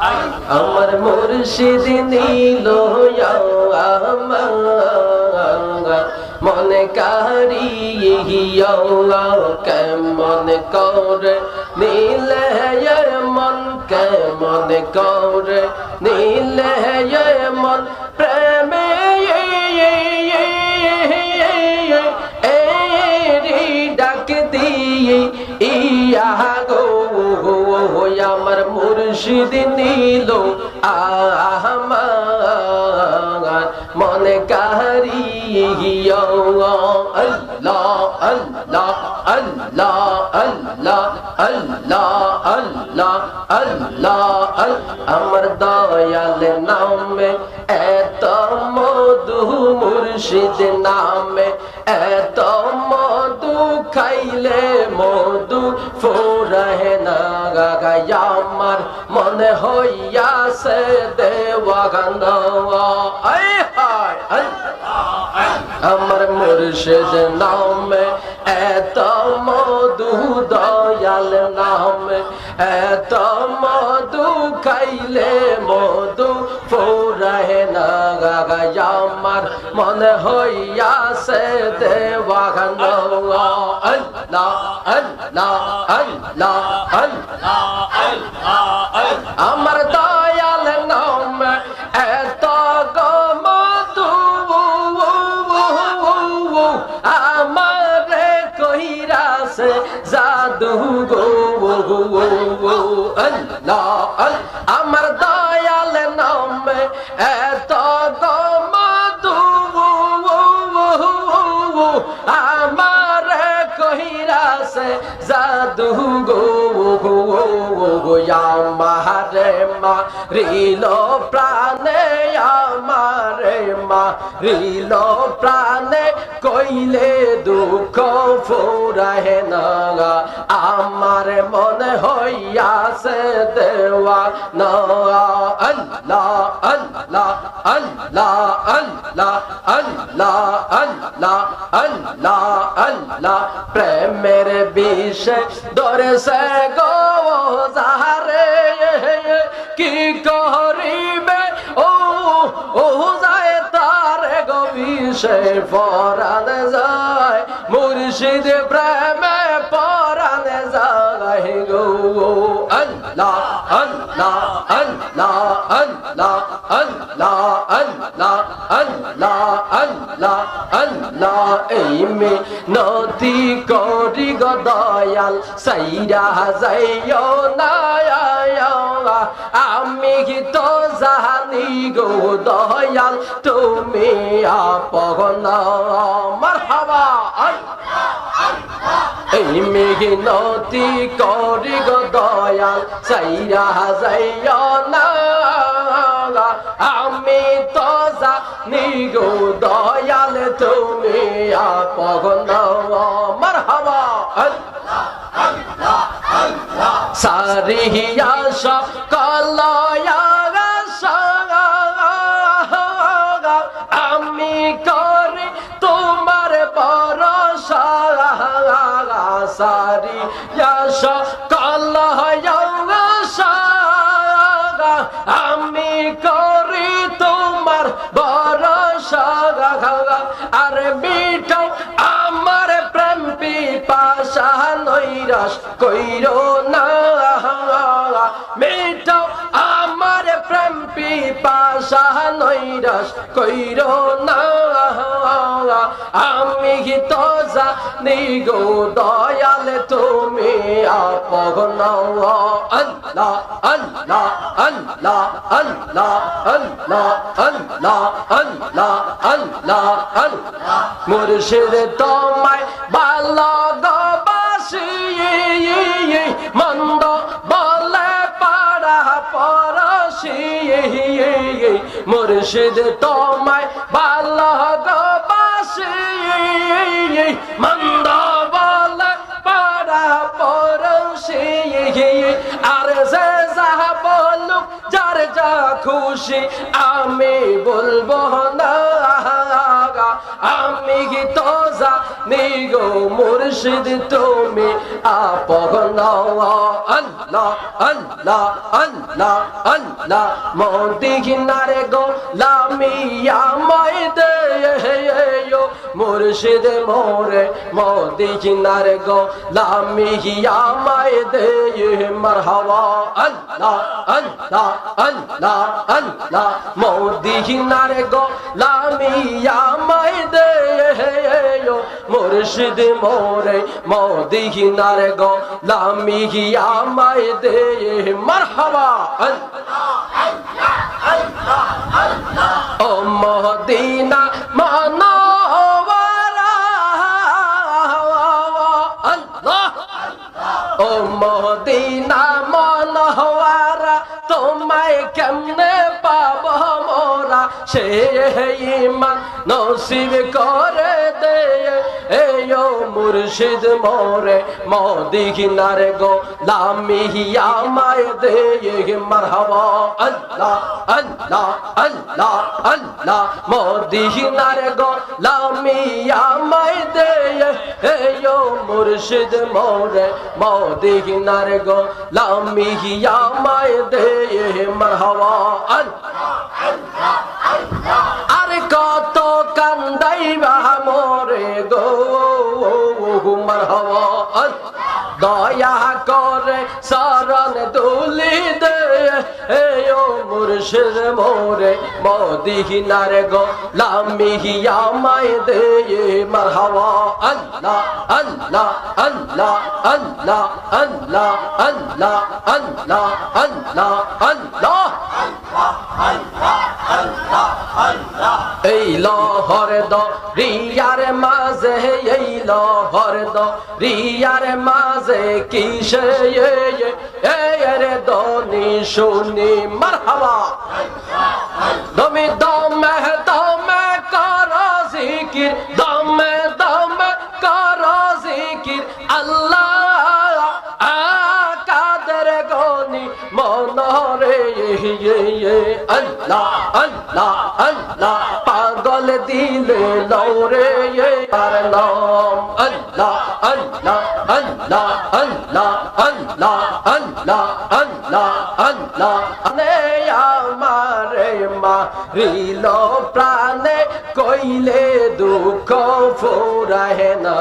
আমার মুর্শিদ নীল আমার মনে কারিয়া কেমন করে নীলে মন কেমন করে নীলে মন প্রেমে ডাক দিয়ে ইয়া গো আমার মুর্শিদ নীল আমার মনে কারিয়া আল্লাহ আল্লাহ আল্লাহ আল্লাহ আল্লাহ আল্লাহ আল্লাহ আমার দয়াল নামে এত মধু মুর্শিদ নামে এত মধু খাইলে মধু ফুরায় না আমার মনে হইয়াছে দেওয়ানা আমার মুর্শিদ নামে এত মধু দয়াল নামে এত মধু খাইলে মধু ফুরায় না আমার মনে হইয়াছে দেওয়ানা আল্লাহ আল্লাহ আল্লাহ আল্লাহ আমার দয়াল নামে এত মধু আমার কইরাছে জাদু গো আল্লাহ আমার দয়াল নামে এত মধু আমার কইরাছে জাদু গো আমারে মারিল প্রাণে আমারে মারিল প্রাণে কইলে দুঃখ ফুরায় না আমার মনে হইয়াছে দেওয়া না আল্লাহ আল্লাহ আল্লাহ আল্লাহ আল্লাহ আল্লাহ আল্লাহ আল্লাহ প্রেমের বিষে ধরেছে গো যাহারে কি করিবে ও যায় তারে গো বিষে পরাণ যায় মুর্শিদ প্রেমে পরাণ যায় গো আল্লাহ আল্লাহ আল্লাহ আল্লাহ আল্লাহ আল্লাহ আল্লাহ আল্লাহ আল্লাহ এই মে নদী করি গো দয়াল সাইরা যাইও না আমি তো জানি গো দয়াল তুমি আপন মারহাবা এই মেঘনতি করি গো দয়াল সাইরা যাইও না আমি তো জানি গো দয়াল তুমি আপন মারহাবা সারিয়া সকল আমি করি তোমার ভরসা সারিয়া সকল আমি করি তোমার ভরসা আর মিঠাও আমার প্রেম পিপাসা নৈরাশ কইরো না মিঠাও আমার প্রেম পিপাসা নৈরাশ কইরো না আমি তো জানি গো দয়াল তুমি আপন আল্লাহ আল্লাহ আল্লাহ আল্লাহ আল্লাহ আল্লাহ আল্লাহ আল্লাহ আল্লাহ মুর্শিদ তোমায় ভালোবাসি মন্দ বলে পাড়া পড়শি মুর্শিদ তোমায় ভালোবাসি মন্দ বলে পাড়া পড়শি আর যে যা বলুক যার যা খুশি আমি বলবো না আমি তো জানি গো মুর্শিদ তুমি আপন আল্লাহ আল্লাহ আল্লাহ আল্লাহ মদিনার গোলামি আমায় দে মুর্শিদ মোরে মদিনার গোলামি আমায় দে মারহাবা আল্লাহ আল্লাহ আল্লাহ আল্লাহ মদিনার গোলামি আমায় দে মুর্শিদ মোরে মদিনার গোলামি আমায় দে মারহাবা ও মদিনা মানওয়ারা আল্লাহ ও মদিনা মানওয়ারা তোমায় কেমনে পাব মোরা সে ঈমান নসিব করে দে এয়ো মুর্শিদ মোরে মদিনার গোলামি আমায় দে মারহাবা আল্লাহ আল্লাহ আল্লাহ আল্লাহ মদিনার গোলামি আমায় দে এয়ো মুর্শিদ মোরে মদিনার গোলামি আমায় দে মারহাবা আর কত কান্দাইবা মোরে গো মারহাবা দয়া করে শরণ দুলি দে এয়ো মুর্শিদ মোরে মদিনার গোলামি আমায় দে মারহাবা আল্লাহ আল্লাহ আল্লাহ আল্লাহ আল্লাহ আল্লাহ আল্লাহ আল্লাহ আল্লাহ এই লহর দরিয়ার মাঝে এই লহর দরিয়ার মাঝে কিসে রে দনি শুনি মারহাবা দমে দমে দমে কর জিকির দমে দমে কর জিকির আল্লাহ কাদের গনি মনরে আল্লাহ আল্লাহ আল্লাহ পাগল দিলে লৌরে আর নাম আল্লাহ আল্লাহ আল্লাহ আল্লাহ আল্লাহ আল্লাহ আল্লাহ আল্লাহ নে আমারে মারিল প্রাণে কইলে দুঃখ ফুরায় না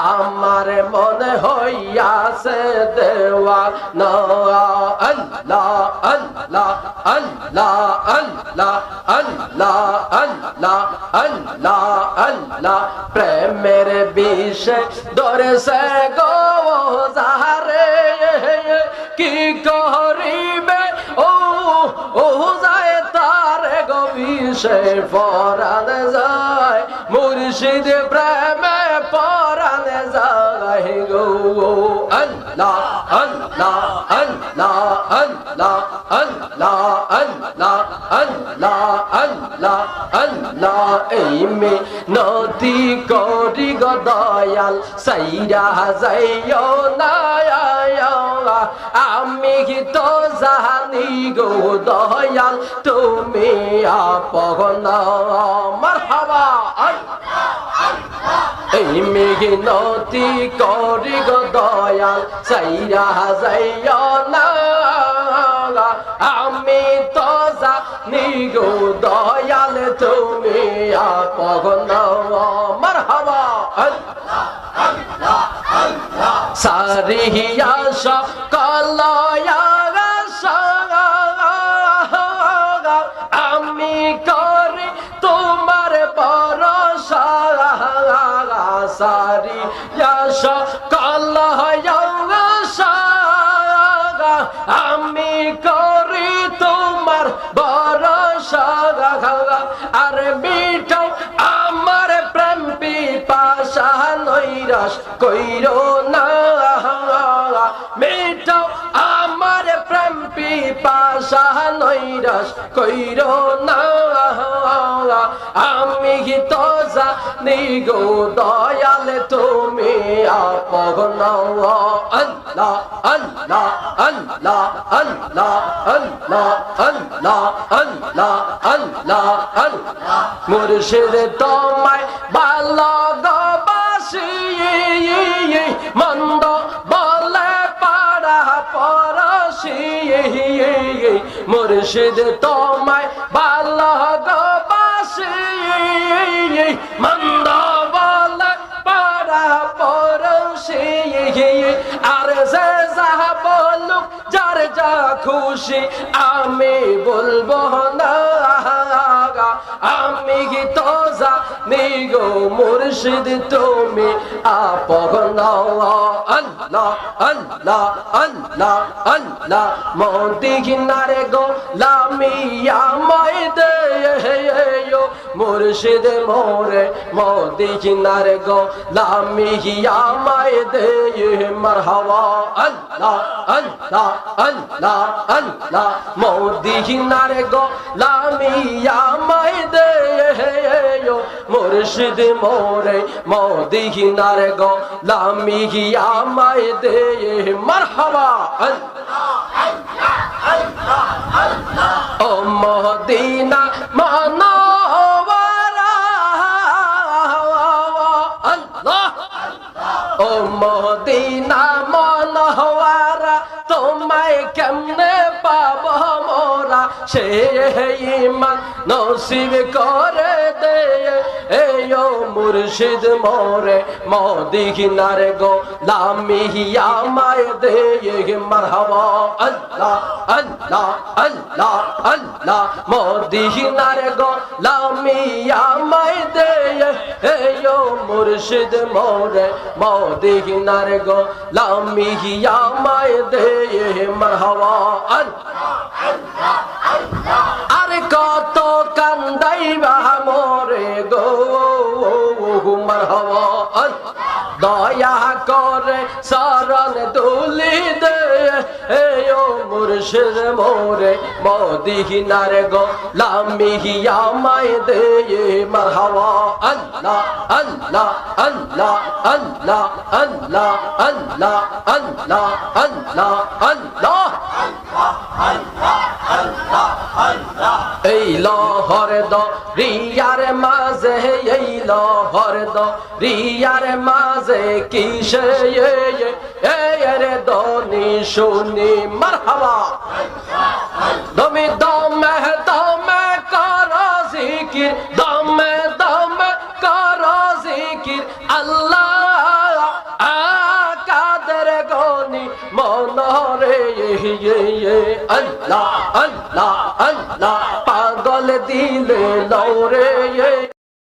আমার মনে হইয়াছে দেওয়া না আল্লাহ আল্লাহ আল্লাহ আল্লাহ আল্লাহ আল্লাহ আল্লাহ আল্লাহ প্রেমের বিষে ধরেছে গো যারে কি করিবে ও যায় তার গো বিষে পরানে যায় মুর্শিদ প্রেমে পরানে যায় গো আল্লাহ আল্লাহ আল্লাহ আল্লাহ আল্লাহ আল্লাহ আল্লাহ আল্লাহ আল্লাহ এই মে নদী করি গো দয়াল সাইরা যাইও না আমি তো জানি গো দয়াল তুমি আপন মারহাবা এই মেঘনতি করি গো দয়াল সাইরা যাইও না আমি তো জানি গো দয়াল তুমি আপন মারহাবা সারিয়া সকলয়া আমি করি তোমার ভরসা সারিয়া সকলয়া আমি করি তোমার ভরসা আর মিটাও আমার প্রেম পিপাসা নৈরাশ কইরো না মিটাও আমার প্রেম পাশা নৈরাশ কইরো না আমি তো জানি গো দয়াল তুমি আপন আল্লাহ আল্লাহ আল্লাহ আল্লাহ আল্লাহ আল্লাহ আল্লাহ আল্লাহ আল্লাহ মুর্শিদ তোমায় ভালোবাসি মন্দ বলে পাড়া পড়শি মুর্শিদ তোমায় ভালোবাসি মন্দ বলে পাড়া পড়শি আর যে যাহা বলুক যার যা খুশি আমি বলবো না আমি তো জানি গো মুর্শিদ তুমি আপন আল্লাহ আল্লাহ আল্লাহ আল্লাহ মদিনারে গো লামিয়া আমায় দে মুর্শিদ মোরে মদিনারে গো লামিয়া আমায় দে মারহাবা আল্লাহ আল্লাহ আল্লাহ আল্লাহ মদিনারে গো লামিয়া আমায় দে মুর্শিদ মোরে মদিনারে গো লামিয়া আমায় দে মারহাবা ও মদিনা মানওয়ারা আল্লাহ ও মদিনা মানওয়ারা তোমায় কেমনে পাব মোরা সে ঈমান নসিব করে দে ও মুর্শিদ মোরে মদিনার গো লামিয়া আমায় দে মারহাবা আল্লাহ আল্লাহ আল্লাহ আল্লাহ মদিনার গো লামিয়া আমায় দে ও মুর্শিদ মোরে মদিনার গো লামিয়া আমায় দে মারহাবা আরে কত কান্দাইবা মোরে গো মারহাবা দয়া করে শরণ তুলি দে ও মুর্শিদ মোরে মদিনার গো লামিয়া আমায় দে মারহাবা আল্লাহ আল্লাহ আল্লাহ আল্লাহ আল্লাহ আল্লাহ আল্লাহ আল্লাহ আল্লাহ এই লহর দরিয়ার মাঝে এই লহর দরিয়ার মাঝে কিসে রে দনি শুনি মারহাবা দমে দমে দমে কর জিকির দমে দমে কর জিকির আল্লাহ কাদের গনি মনরে আল্লাহ আল্লাহ আল্লাহ পাগল দিলে লরে